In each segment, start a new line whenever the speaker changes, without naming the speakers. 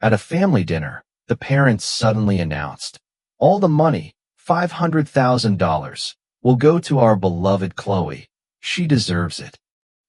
At a family dinner, the parents suddenly announced, "All the money, $500,000, will go to our beloved Chloe. She deserves it."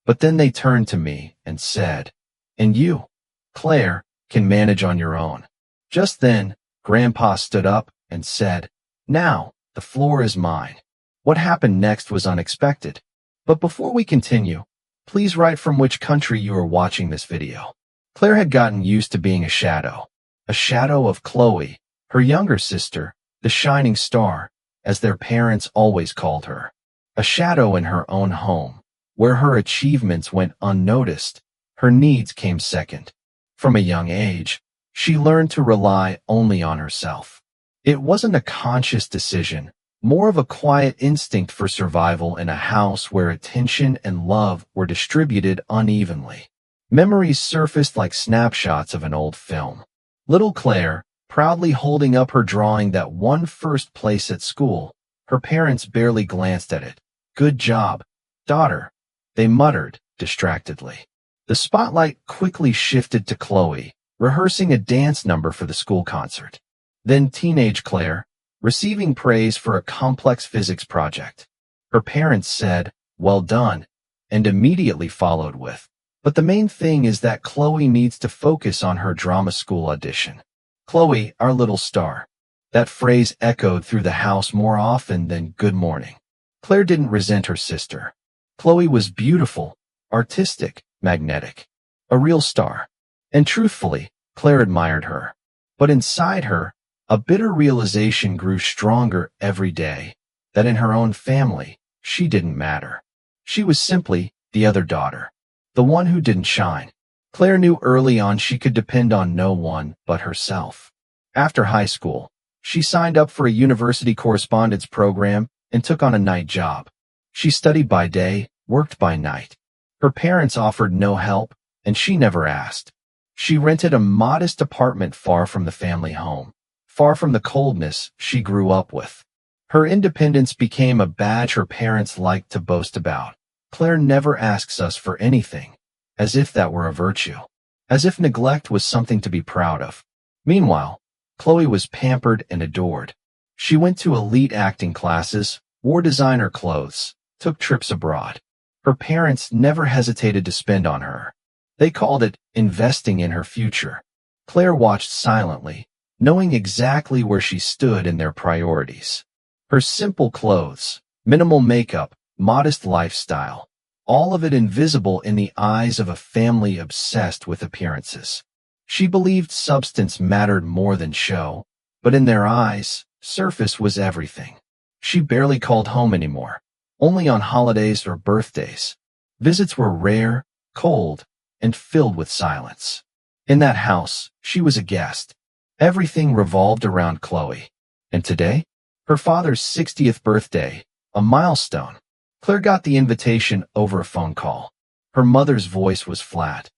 But then they turned to me and said, "And you, Claire, can manage on your own." Just then, Grandpa stood up and said, "Now, the floor is mine." What happened next was unexpected. But before we continue, please write from which country you are watching this video. Claire had gotten used to being a shadow of Chloe, her younger sister, the shining star, as their parents always called her. A shadow in her own home, where her achievements went unnoticed, her needs came second. From a young age, she learned to rely only on herself. It wasn't a conscious decision, more of a quiet instinct for survival in a house where attention and love were distributed unevenly. Memories surfaced like snapshots of an old film. Little Claire, proudly holding up her drawing that won first place at school, her parents barely glanced at it. "Good job, daughter," they muttered distractedly. The spotlight quickly shifted to Chloe, rehearsing a dance number for the school concert. Then teenage Claire, receiving praise for a complex physics project. Her parents said, "Well done," and immediately followed with, "But the main thing is that Chloe needs to focus on her drama school audition." "Chloe, our little star." That phrase echoed through the house more often than "good morning." Claire didn't resent her sister. Chloe was beautiful, artistic, magnetic, a real star. And truthfully, Claire admired her. But inside her, a bitter realization grew stronger every day, that in her own family, she didn't matter. She was simply the other daughter, the one who didn't shine. Claire knew early on she could depend on no one but herself. After high school, she signed up for a university correspondence program and took on a night job. She studied by day, worked by night. Her parents offered no help, and she never asked. She rented a modest apartment far from the family home, far from the coldness she grew up with. Her independence became a badge her parents liked to boast about. "Claire never asks us for anything," as if that were a virtue, as if neglect was something to be proud of. Meanwhile, Chloe was pampered and adored. She went to elite acting classes, wore designer clothes, took trips abroad. Her parents never hesitated to spend on her. They called it investing in her future. Claire watched silently, knowing exactly where she stood in their priorities. Her simple clothes, minimal makeup, modest lifestyle, all of it invisible in the eyes of a family obsessed with appearances. She believed substance mattered more than show, but in their eyes, surface was everything. She barely called home anymore, only on holidays or birthdays. Visits were rare, cold, and filled with silence. In that house, she was a guest. Everything revolved around Chloe. And today, her father's 60th birthday, a milestone. Claire got the invitation over a phone call. Her mother's voice was flat.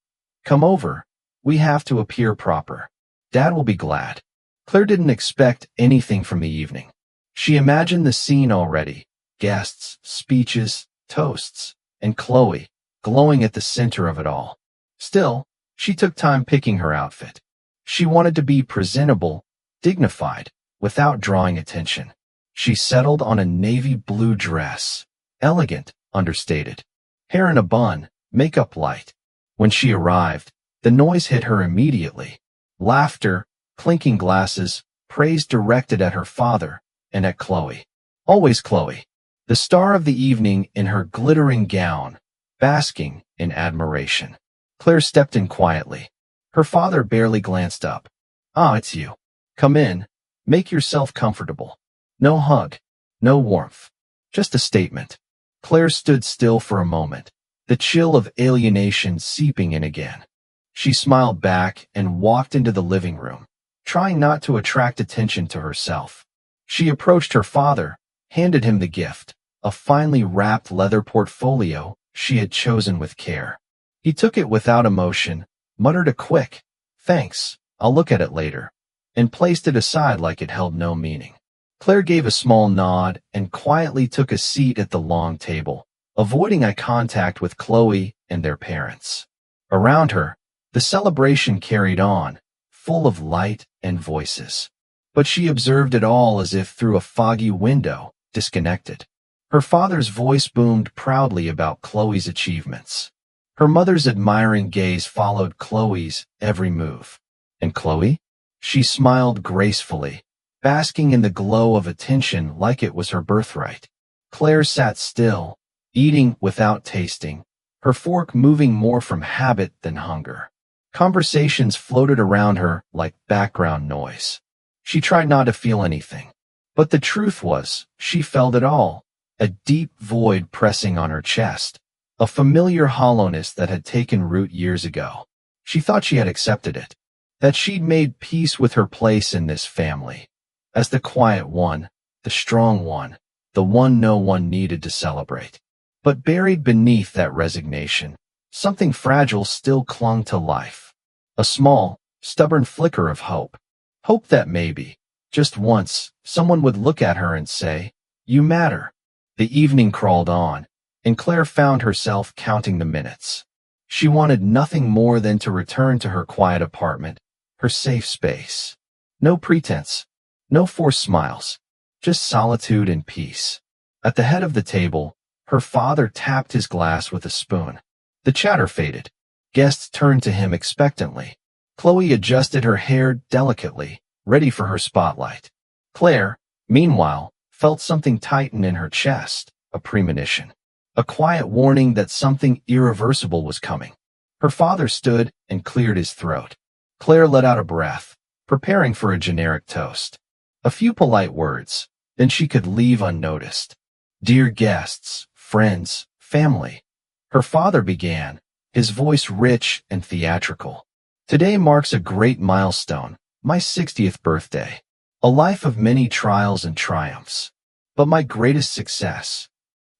"Come over. We have to appear proper. Dad will be glad." Claire didn't expect anything from the evening. She imagined the scene already. Guests, speeches, toasts, and Chloe, glowing at the center of it all. Still, she took time picking her outfit. She wanted to be presentable, dignified, without drawing attention. She settled on a navy blue dress, elegant, understated. Hair in a bun, makeup light. When she arrived, the noise hit her immediately. Laughter, clinking glasses, praise directed at her father and at Chloe. Always Chloe, the star of the evening in her glittering gown, basking in admiration. Claire stepped in quietly. Her father barely glanced up. "Ah, it's you. Come in. Make yourself comfortable." No hug, no warmth, just a statement. Claire stood still for a moment, the chill of alienation seeping in again. She smiled back and walked into the living room, trying not to attract attention to herself. She approached her father, handed him the gift, a finely wrapped leather portfolio she had chosen with care. He took it without emotion, muttered a quick, "Thanks, I'll look at it later," and placed it aside like it held no meaning. Claire gave a small nod and quietly took a seat at the long table, avoiding eye contact with Chloe and their parents. Around her, the celebration carried on, full of light and voices. But she observed it all as if through a foggy window, disconnected. Her father's voice boomed proudly about Chloe's achievements. Her mother's admiring gaze followed Chloe's every move. And Chloe? She smiled gracefully, basking in the glow of attention like it was her birthright. Claire sat still, eating without tasting, her fork moving more from habit than hunger. Conversations floated around her like background noise. She tried not to feel anything. But the truth was, she felt it all, a deep void pressing on her chest, a familiar hollowness that had taken root years ago. She thought she had accepted it, that she'd made peace with her place in this family, as the quiet one, the strong one, the one no one needed to celebrate. But buried beneath that resignation, something fragile still clung to life. A small, stubborn flicker of hope. Hope that maybe, just once, someone would look at her and say, "You matter." The evening crawled on, and Claire found herself counting the minutes. She wanted nothing more than to return to her quiet apartment, her safe space. No pretense, no forced smiles, just solitude and peace. At the head of the table, her father tapped his glass with a spoon. The chatter faded. Guests turned to him expectantly. Chloe adjusted her hair delicately, ready for her spotlight. Claire, meanwhile, felt something tighten in her chest, a premonition. A quiet warning that something irreversible was coming. Her father stood and cleared his throat. Claire let out a breath, preparing for a generic toast. A few polite words, then she could leave unnoticed. "Dear guests, friends, family," her father began, his voice rich and theatrical. "Today marks a great milestone, my 60th birthday. A life of many trials and triumphs. But my greatest success."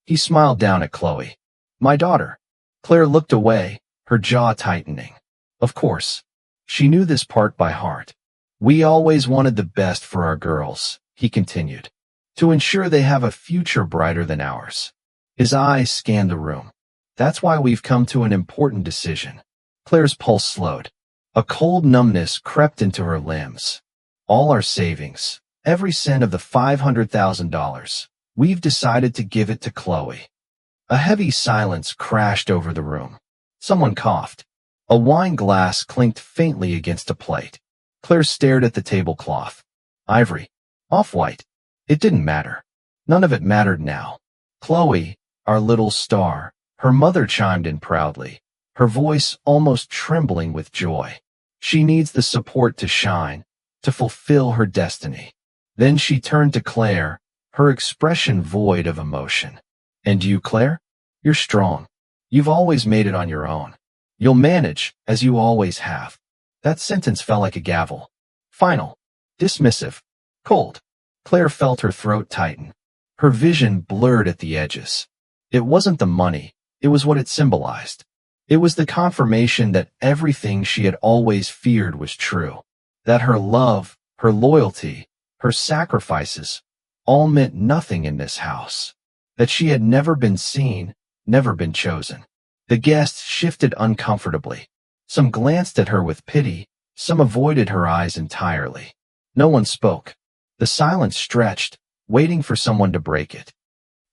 He smiled down at Chloe. "My daughter." Claire looked away, her jaw tightening. Of course, she knew this part by heart. "We always wanted the best for our girls," he continued, "to ensure they have a future brighter than ours." His eyes scanned the room. "That's why we've come to an important decision." Claire's pulse slowed. A cold numbness crept into her limbs. "All our savings, every cent of the $500,000, we've decided to give it to Chloe." A heavy silence crashed over the room. Someone coughed. A wine glass clinked faintly against a plate. Claire stared at the tablecloth. Ivory. Off-white. It didn't matter. None of it mattered now. "Chloe, our little star," her mother chimed in proudly, her voice almost trembling with joy. "She needs the support to shine, to fulfill her destiny." Then she turned to Claire, her expression void of emotion. "And you, Claire? You're strong. You've always made it on your own. You'll manage, as you always have." That sentence fell like a gavel. Final. Dismissive. Cold. Claire felt her throat tighten. Her vision blurred at the edges. It wasn't the money, it was what it symbolized. It was the confirmation that everything she had always feared was true. That her love, her loyalty, her sacrifices, all meant nothing in this house. That she had never been seen, never been chosen. The guests shifted uncomfortably. Some glanced at her with pity, some avoided her eyes entirely. No one spoke. The silence stretched, waiting for someone to break it.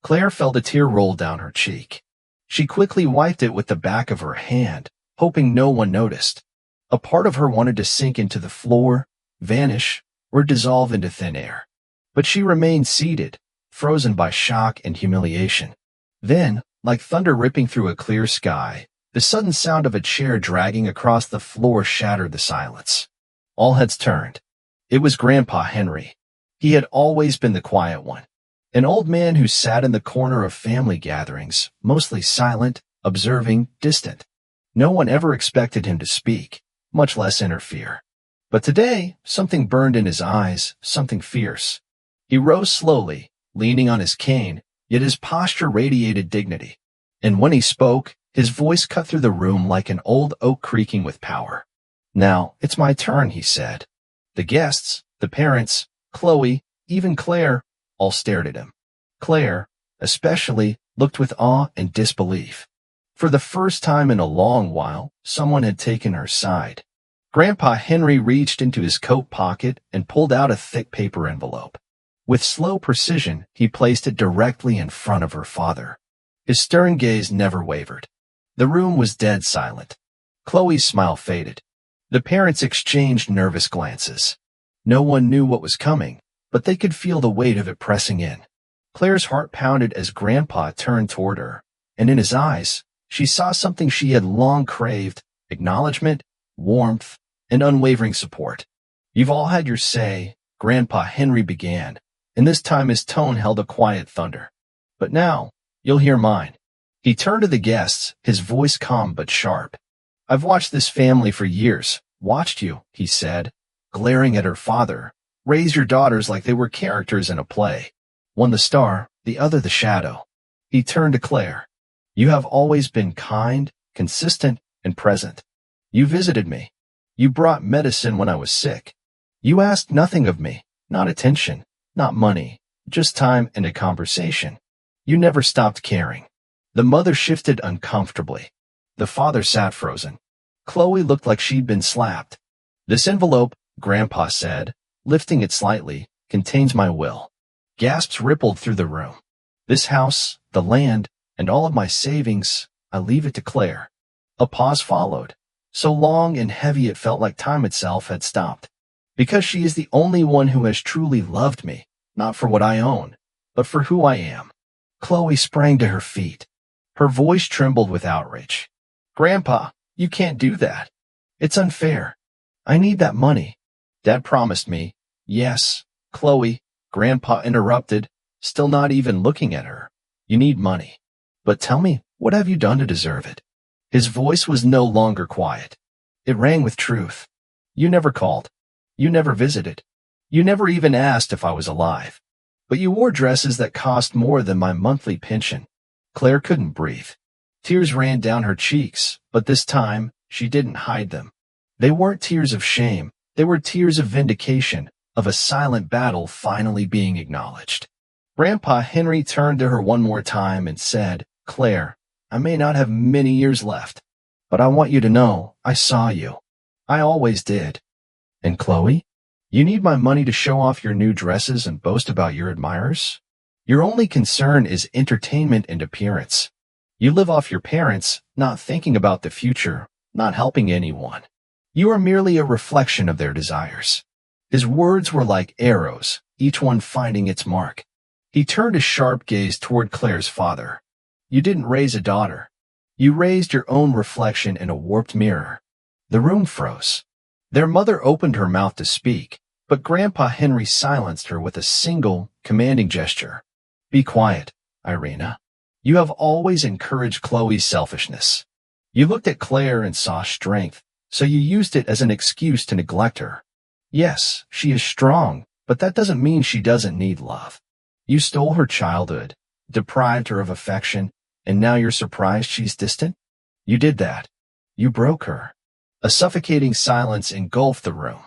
Claire felt a tear roll down her cheek. She quickly wiped it with the back of her hand, hoping no one noticed. A part of her wanted to sink into the floor, vanish, or dissolve into thin air. But she remained seated, frozen by shock and humiliation. Then, like thunder ripping through a clear sky, the sudden sound of a chair dragging across the floor shattered the silence. All heads turned. It was Grandpa Henry. He had always been the quiet one. An old man who sat in the corner of family gatherings, mostly silent, observing, distant. No one ever expected him to speak, much less interfere. But today, something burned in his eyes, something fierce. He rose slowly, leaning on his cane, yet his posture radiated dignity. And when he spoke, his voice cut through the room like an old oak creaking with power. "Now, it's my turn," he said. The guests, the parents, Chloe, even Claire, all stared at him. Claire, especially, looked with awe and disbelief. For the first time in a long while, someone had taken her side. Grandpa Henry reached into his coat pocket and pulled out a thick paper envelope. With slow precision, he placed it directly in front of her father. His stern gaze never wavered. The room was dead silent. Chloe's smile faded. The parents exchanged nervous glances. No one knew what was coming, but they could feel the weight of it pressing in. Claire's heart pounded as Grandpa turned toward her, and in his eyes, she saw something she had long craved: acknowledgement, warmth, and unwavering support. "You've all had your say," Grandpa Henry began, and this time his tone held a quiet thunder. "But now, you'll hear mine." He turned to the guests, his voice calm but sharp. "I've watched this family for years. Watched you," he said, glaring at her father, "raise your daughters like they were characters in a play. One the star, the other the shadow." He turned to Claire. "You have always been kind, consistent, and present. You visited me. You brought medicine when I was sick. You asked nothing of me, not attention, not money, just time and a conversation. You never stopped caring." The mother shifted uncomfortably. The father sat frozen. Chloe looked like she'd been slapped. "This envelope," Grandpa said, lifting it slightly, "contains my will." Gasps rippled through the room. "This house, the land, and all of my savings, I leave it to Claire." A pause followed, so long and heavy it felt like time itself had stopped. "Because she is the only one who has truly loved me, not for what I own, but for who I am." Chloe sprang to her feet. Her voice trembled with outrage. "Grandpa, you can't do that. It's unfair. I need that money. Dad promised me." "Yes, Chloe," Grandpa interrupted, still not even looking at her. "You need money. But tell me, what have you done to deserve it?" His voice was no longer quiet. It rang with truth. "You never called. You never visited. You never even asked if I was alive. But you wore dresses that cost more than my monthly pension." Claire couldn't breathe. Tears ran down her cheeks, but this time, she didn't hide them. They weren't tears of shame. They were tears of vindication, of a silent battle finally being acknowledged. Grandpa Henry turned to her one more time and said, "Claire, I may not have many years left, but I want you to know I saw you. I always did. And Chloe, you need my money to show off your new dresses and boast about your admirers? Your only concern is entertainment and appearance. You live off your parents, not thinking about the future, not helping anyone. You are merely a reflection of their desires." His words were like arrows, each one finding its mark. He turned a sharp gaze toward Claire's father. "You didn't raise a daughter. You raised your own reflection in a warped mirror." The room froze. Their mother opened her mouth to speak, but Grandpa Henry silenced her with a single, commanding gesture. "Be quiet, Irina. You have always encouraged Chloe's selfishness. You looked at Claire and saw strength, so you used it as an excuse to neglect her. Yes, she is strong, but that doesn't mean she doesn't need love. You stole her childhood, deprived her of affection, and now you're surprised she's distant? You did that. You broke her." A suffocating silence engulfed the room.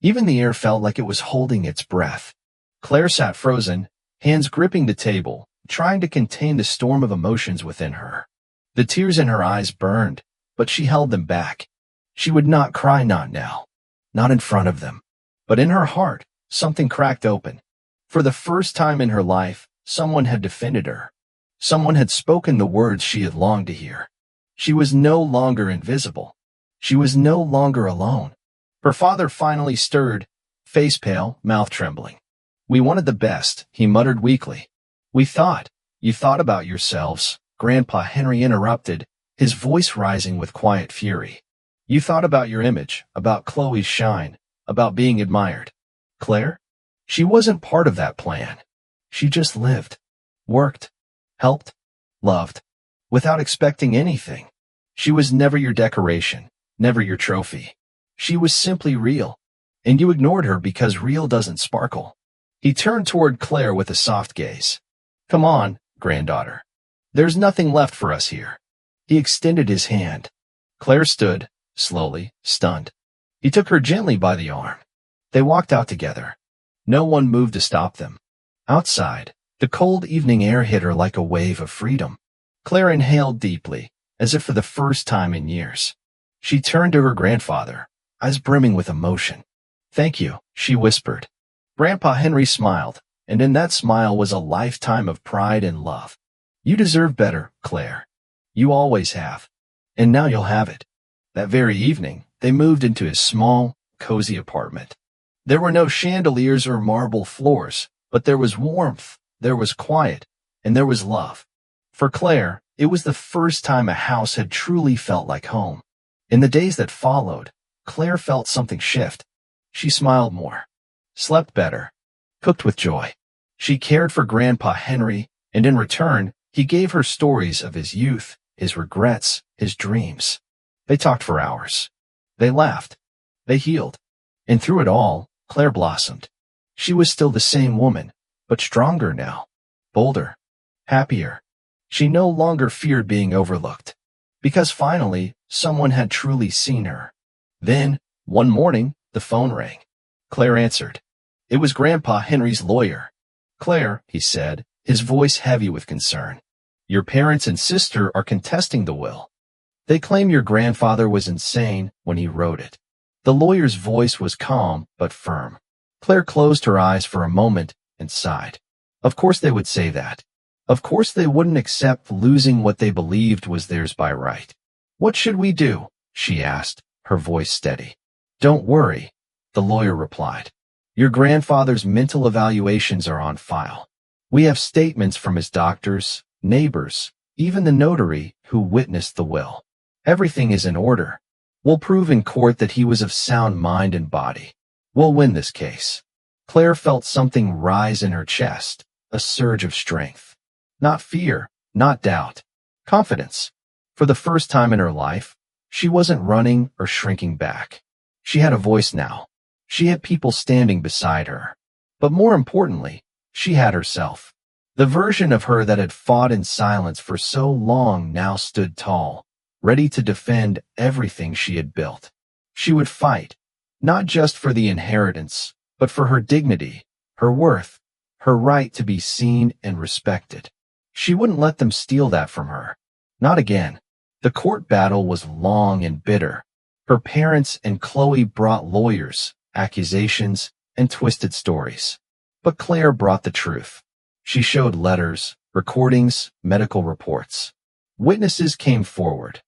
Even the air felt like it was holding its breath. Claire sat frozen, hands gripping the table, trying to contain the storm of emotions within her. The tears in her eyes burned, but she held them back. She would not cry, not now, not in front of them. But in her heart, something cracked open. For the first time in her life, someone had defended her. Someone had spoken the words she had longed to hear. She was no longer invisible. She was no longer alone. Her father finally stirred, face pale, mouth trembling. "We wanted the best," he muttered weakly. "We thought. You thought about yourselves," Grandpa Henry interrupted, his voice rising with quiet fury. "You thought about your image, about Chloe's shine, about being admired. Claire? She wasn't part of that plan. She just lived, worked, helped, loved, without expecting anything. She was never your decoration, never your trophy. She was simply real, and you ignored her because real doesn't sparkle." He turned toward Claire with a soft gaze. "Come on, granddaughter. There's nothing left for us here." He extended his hand. Claire stood, slowly, stunned. He took her gently by the arm. They walked out together. No one moved to stop them. Outside, the cold evening air hit her like a wave of freedom. Claire inhaled deeply, as if for the first time in years. She turned to her grandfather. eyes brimming with emotion. "Thank you," she whispered. Grandpa Henry smiled, and in that smile was a lifetime of pride and love. "You deserve better, Claire. You always have. And now you'll have it." That very evening, they moved into his small, cozy apartment. There were no chandeliers or marble floors, but there was warmth, there was quiet, and there was love. For Claire, it was the first time a house had truly felt like home. In the days that followed, Claire felt something shift. She smiled more, slept better, cooked with joy. She cared for Grandpa Henry, and in return, he gave her stories of his youth, his regrets, his dreams. They talked for hours. They laughed. They healed. And through it all, Claire blossomed. She was still the same woman, but stronger now, bolder, happier. She no longer feared being overlooked, because finally, someone had truly seen her. Then, one morning, the phone rang. Claire answered. It was Grandpa Henry's lawyer. "Claire," he said, his voice heavy with concern, "your parents and sister are contesting the will. They claim your grandfather was insane when he wrote it." The lawyer's voice was calm but firm. Claire closed her eyes for a moment and sighed. Of course they would say that. Of course they wouldn't accept losing what they believed was theirs by right. "What should we do?" she asked, her voice steady. "Don't worry," the lawyer replied. "Your grandfather's mental evaluations are on file. We have statements from his doctors, neighbors, even the notary who witnessed the will. Everything is in order. We'll prove in court that he was of sound mind and body. We'll win this case." Claire felt something rise in her chest, a surge of strength. Not fear, not doubt. Confidence. For the first time in her life, she wasn't running or shrinking back. She had a voice now. She had people standing beside her. But more importantly, she had herself. The version of her that had fought in silence for so long now stood tall, ready to defend everything she had built. She would fight, not just for the inheritance, but for her dignity, her worth, her right to be seen and respected. She wouldn't let them steal that from her. Not again. The court battle was long and bitter. Her parents and Chloe brought lawyers, accusations, and twisted stories. But Claire brought the truth. She showed letters, recordings, medical reports. Witnesses came forward.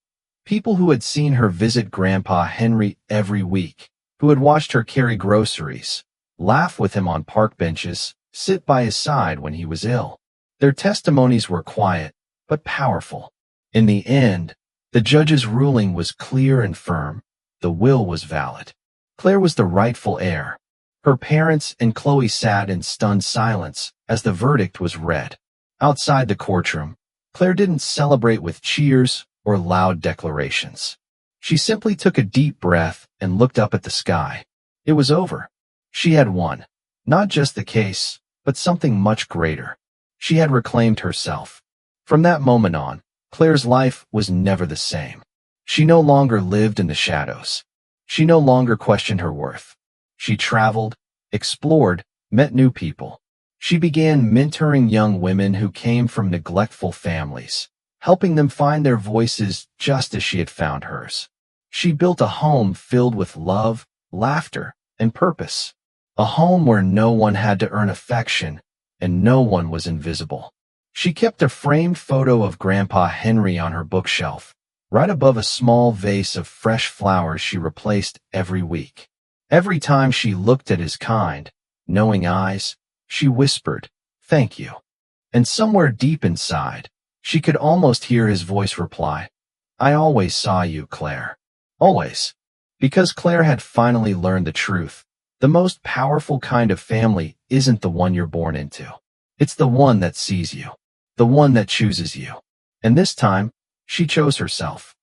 People who had seen her visit Grandpa Henry every week, who had watched her carry groceries, laugh with him on park benches, sit by his side when he was ill. Their testimonies were quiet, but powerful. In the end, the judge's ruling was clear and firm. The will was valid. Claire was the rightful heir. Her parents and Chloe sat in stunned silence as the verdict was read. Outside the courtroom, Claire didn't celebrate with cheers or loud declarations. She simply took a deep breath and looked up at the sky. It was over. She had won. Not just the case, but something much greater. She had reclaimed herself. From that moment on, Claire's life was never the same. She no longer lived in the shadows. She no longer questioned her worth. She traveled, explored, met new people. She began mentoring young women who came from neglectful families, helping them find their voices just as she had found hers. She built a home filled with love, laughter, and purpose. A home where no one had to earn affection and no one was invisible. She kept a framed photo of Grandpa Henry on her bookshelf, right above a small vase of fresh flowers she replaced every week. Every time she looked at his kind, knowing eyes, she whispered, "Thank you." And somewhere deep inside, she could almost hear his voice reply, "I always saw you, Claire. Always." Because Claire had finally learned the truth. The most powerful kind of family isn't the one you're born into. It's the one that sees you, the one that chooses you. And this time, she chose herself.